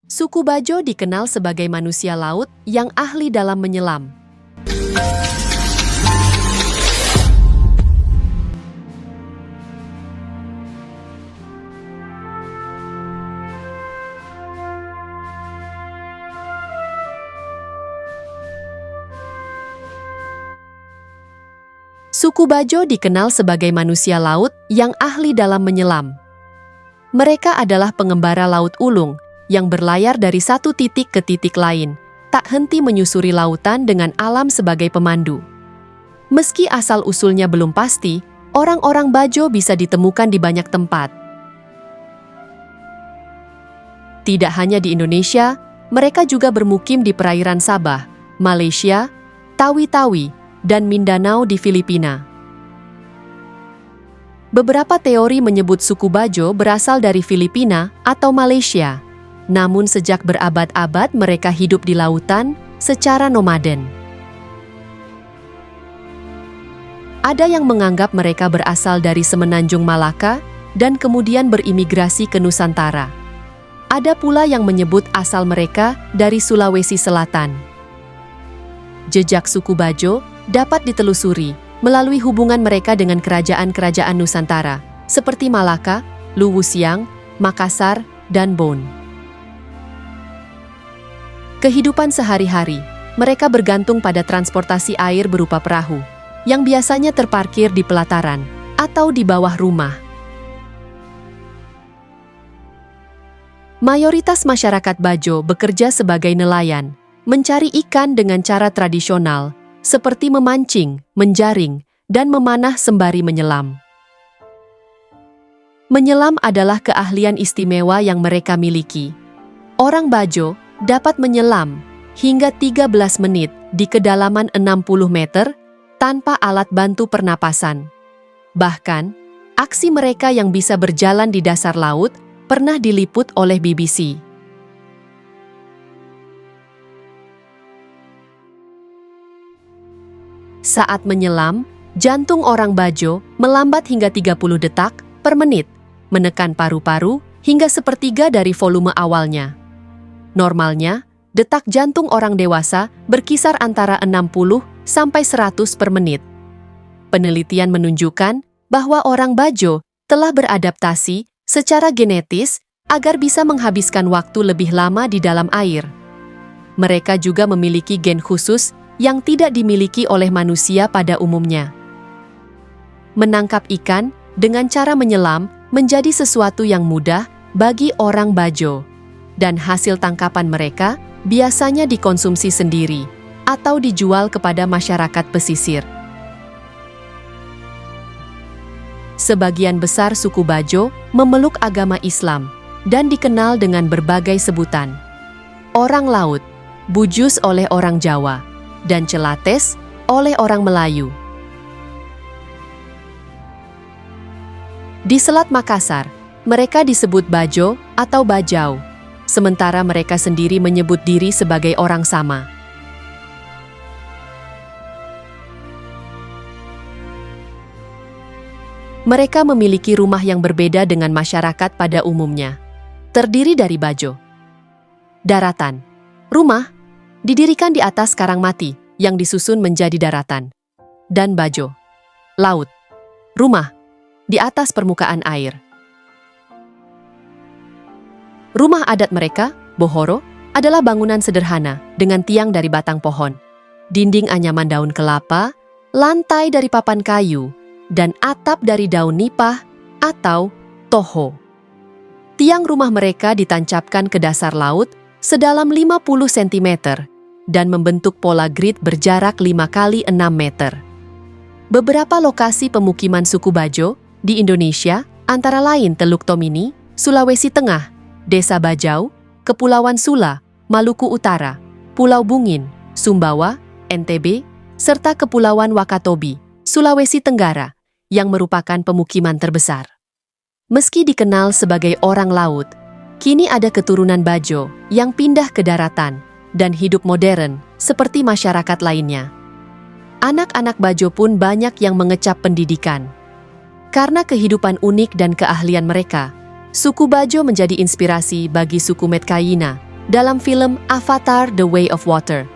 Suku Bajo dikenal sebagai manusia laut yang ahli dalam menyelam. Suku Bajo dikenal sebagai manusia laut yang ahli dalam menyelam. Mereka adalah pengembara laut ulung yang berlayar dari satu titik ke titik lain, tak henti menyusuri lautan dengan alam sebagai pemandu. Meski asal-usulnya belum pasti, orang-orang Bajo bisa ditemukan di banyak tempat. Tidak hanya di Indonesia, mereka juga bermukim di perairan Sabah, Malaysia, Tawi-Tawi, dan Mindanao di Filipina. Beberapa teori menyebut suku Bajo berasal dari Filipina atau Malaysia. Namun sejak berabad-abad mereka hidup di lautan secara nomaden. Ada yang menganggap mereka berasal dari Semenanjung Malaka dan kemudian berimigrasi ke Nusantara. Ada pula yang menyebut asal mereka dari Sulawesi Selatan. Jejak suku Bajo dapat ditelusuri melalui hubungan mereka dengan kerajaan-kerajaan Nusantara, seperti Malaka, Luwusiang, Makassar, dan Bon. Kehidupan sehari-hari, mereka bergantung pada transportasi air berupa perahu, yang biasanya terparkir di pelataran atau di bawah rumah. Mayoritas masyarakat Bajo bekerja sebagai nelayan, mencari ikan dengan cara tradisional, seperti memancing, menjaring, dan memanah sembari menyelam. Menyelam adalah keahlian istimewa yang mereka miliki. Orang Bajo dapat menyelam hingga 13 menit di kedalaman 60 meter tanpa alat bantu pernapasan. Bahkan, aksi mereka yang bisa berjalan di dasar laut pernah diliput oleh BBC. Saat menyelam, jantung orang Bajo melambat hingga 30 detak per menit, menekan paru-paru hingga sepertiga dari volume awalnya. Normalnya, detak jantung orang dewasa berkisar antara 60 sampai 100 per menit. Penelitian menunjukkan bahwa orang Bajo telah beradaptasi secara genetis agar bisa menghabiskan waktu lebih lama di dalam air. Mereka juga memiliki gen khusus yang tidak dimiliki oleh manusia pada umumnya. Menangkap ikan dengan cara menyelam menjadi sesuatu yang mudah bagi orang Bajo, dan hasil tangkapan mereka biasanya dikonsumsi sendiri atau dijual kepada masyarakat pesisir. Sebagian besar suku Bajo memeluk agama Islam dan dikenal dengan berbagai sebutan. Orang laut, Bujus oleh orang Jawa, dan Celates oleh orang Melayu. Di Selat Makassar, mereka disebut Bajo atau Bajau, sementara mereka sendiri menyebut diri sebagai orang Sama. Mereka memiliki rumah yang berbeda dengan masyarakat pada umumnya, terdiri dari Bajo. Daratan, rumah, didirikan di atas karang mati yang disusun menjadi daratan. Dan Bajo, laut, rumah, di atas permukaan air. Rumah adat mereka, Bohoro, adalah bangunan sederhana dengan tiang dari batang pohon, dinding anyaman daun kelapa, lantai dari papan kayu, dan atap dari daun nipah atau toho. Tiang rumah mereka ditancapkan ke dasar laut sedalam 50 cm dan membentuk pola grid berjarak 5 kali 6 meter. Beberapa lokasi pemukiman suku Bajo di Indonesia antara lain Teluk Tomini, Sulawesi Tengah, Desa Bajau, Kepulauan Sula, Maluku Utara, Pulau Bungin, Sumbawa, NTB, serta Kepulauan Wakatobi, Sulawesi Tenggara, yang merupakan pemukiman terbesar. Meski dikenal sebagai orang laut, kini ada keturunan Bajo yang pindah ke daratan dan hidup modern seperti masyarakat lainnya. Anak-anak Bajo pun banyak yang mengecap pendidikan. Karena kehidupan unik dan keahlian mereka, suku Bajo menjadi inspirasi bagi suku Metkayina dalam film Avatar: The Way of Water.